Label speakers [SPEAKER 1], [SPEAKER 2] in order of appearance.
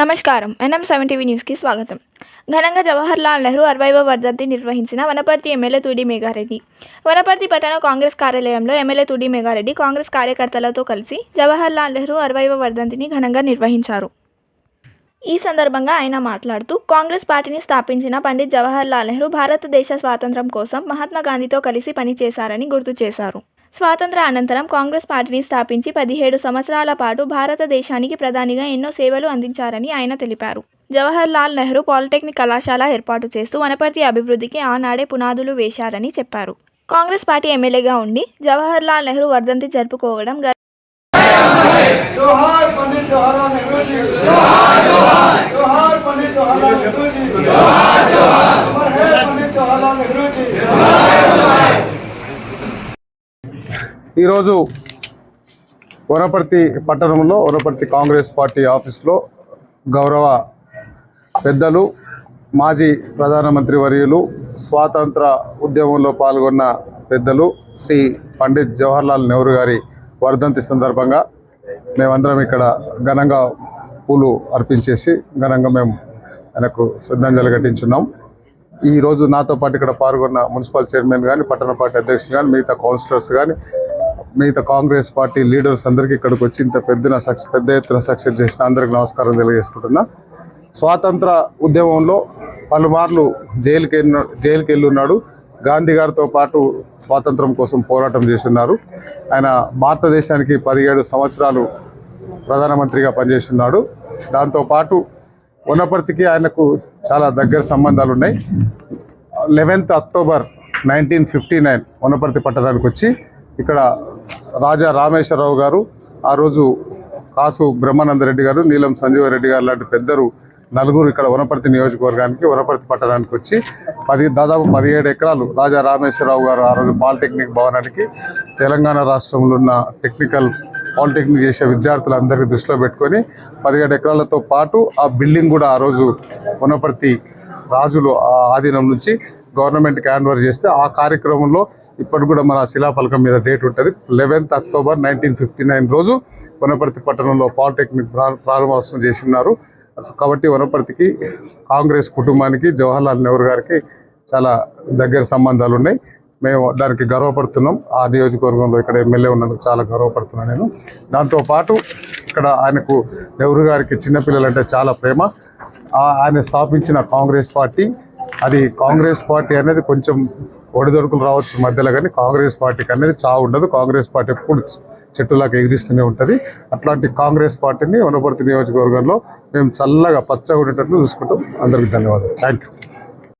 [SPEAKER 1] నమస్కారం. NM7 TV న్యూస్కి స్వాగతం. ఘనంగా జవహర్లాల్ నెహ్రూ 60వ వర్ధంతి నిర్వహించిన వనపర్తి ఎమ్మెల్యే తుడి మేఘారెడ్డి. వనపర్తి పట్టణ కాంగ్రెస్ కార్యాలయంలో ఎమ్మెల్యే తుడి మేఘారెడ్డి కాంగ్రెస్ కార్యకర్తలతో కలిసి జవహర్లాల్ నెహ్రూ 60వ వర్ధంతిని ఘనంగా నిర్వహించారు. ఈ సందర్భంగా ఆయన మాట్లాడుతూ, కాంగ్రెస్ పార్టీని స్థాపించిన పండిత్ జవహర్లాల్ నెహ్రూ భారతదేశ స్వాతంత్ర్యం కోసం మహాత్మా గాంధీతో కలిసి పనిచేశారని గుర్తు చేశారు. స్వాతంత్ర అనంతరం కాంగ్రెస్ పార్టీని స్థాపించి 17 సంవత్సరాల పాటు భారతదేశానికి ప్రధానిగా ఎన్నో సేవలు అందించారని ఆయన తెలిపారు. జవహర్లాల్ నెహ్రూ పాలిటెక్నిక్ కళాశాల ఏర్పాటు చేస్తూ వనపర్తి అభివృద్ధికి ఆనాడే పునాదులు వేశారని చెప్పారు. కాంగ్రెస్ పార్టీ ఎమ్మెల్యేగా ఉండి జవహర్లాల్ నెహ్రూ వర్ధంతి జరుపుకోవడం
[SPEAKER 2] ఈరోజు వనపర్తి పట్టణంలో వనపర్తి కాంగ్రెస్ పార్టీ ఆఫీస్లో గౌరవ పెద్దలు మాజీ ప్రధానమంత్రి వర్యులు స్వాతంత్ర ఉద్యమంలో పాల్గొన్న పెద్దలు శ్రీ పండిత్ జవహర్లాల్ నెహ్రూ గారి వర్ధంతి సందర్భంగా మేమందరం ఇక్కడ ఘనంగా పూలు అర్పించేసి ఘనంగా మేము ఆయనకు శ్రద్ధాంజలి ఘటించున్నాం. ఈరోజు నాతో పాటు ఇక్కడ పాల్గొన్న మున్సిపల్ చైర్మన్ కానీ, పట్టణ పార్టీ అధ్యక్షులు కానీ, మిగతా కౌన్సిలర్స్ కానీ, మిగతా కాంగ్రెస్ పార్టీ లీడర్స్ అందరికీ ఇక్కడికి వచ్చి ఇంత పెద్ద ఎత్తున సక్సెస్ చేసిన అందరికి నమస్కారం తెలియజేసుకుంటున్నా. స్వాతంత్ర ఉద్యమంలో పలుమార్లు జైలుకి వెళ్ళున్నాడు. గాంధీ గారితో పాటు స్వాతంత్రం కోసం పోరాటం చేస్తున్నారు. ఆయన భారతదేశానికి 17 సంవత్సరాలు ప్రధానమంత్రిగా పనిచేస్తున్నాడు. దాంతోపాటు వనపర్తికి ఆయనకు చాలా దగ్గర సంబంధాలు ఉన్నాయి. 11th అక్టోబర్ 1959 వనపర్తి పట్టణానికి వచ్చి ఇక్కడ రాజా రామేశ్వరరావు గారు, ఆ రోజు కాసు బ్రహ్మానందరెడ్డి గారు, నీలం సంజీవరెడ్డి గారు లాంటి పెద్దలు నలుగురు ఇక్కడ వనపర్తి నియోజకవర్గానికి వనపర్తి పట్టణానికి వచ్చి దాదాపు 17 ఎకరాలు రాజా రామేశ్వరరావు గారు ఆ రోజు పాలిటెక్నిక్ భవనానికి తెలంగాణ రాష్ట్రంలో ఉన్న పాలిటెక్నిక్ చేసే విద్యార్థులందరికీ దృష్టిలో పెట్టుకొని 17 ఎకరాలతో పాటు ఆ బిల్డింగ్ కూడా ఆ రోజు వనపర్తి రాజులు ఆధీనం నుంచి గవర్నమెంట్కి హ్యాండ్ ఓవర్ చేస్తే ఆ కార్యక్రమంలో ఇప్పటి కూడా మన శిలాఫలకం మీద డేట్ ఉంటుంది. 11th అక్టోబర్ 1959 రోజు వనపర్తి పట్టణంలో పాలిటెక్నిక్ ప్రారంభోత్సవం చేసినారు. కాబట్టి వనపర్తికి కాంగ్రెస్ కుటుంబానికి జవహర్లాల్ నెహ్రూ గారికి చాలా దగ్గర సంబంధాలు ఉన్నాయి. మేము దానికి గర్వపడుతున్నాం. ఆ నియోజకవర్గంలో ఇక్కడ ఎమ్మెల్యే ఉన్నందుకు చాలా గర్వపడుతున్నాను నేను. దాంతోపాటు ఇక్కడ ఆయనకు నెహ్రూ గారికి చిన్నపిల్లలంటే చాలా ప్రేమ. ఆయన స్థాపించిన కాంగ్రెస్ పార్టీ, అది కాంగ్రెస్ పార్టీ అనేది కొంచెం ఒడిదొడుకులు రావచ్చు మధ్యలో, కానీ కాంగ్రెస్ పార్టీకి అనేది చావు ఉండదు. కాంగ్రెస్ పార్టీ ఎప్పుడు చెట్టులాగా ఎగిరిస్తూనే ఉంటుంది. అట్లాంటి కాంగ్రెస్ పార్టీని వనపర్తి నియోజకవర్గంలో మేము చల్లగా పచ్చగా ఉండేటట్లు చూసుకుంటాం. అందరికీ ధన్యవాదాలు. Thank you.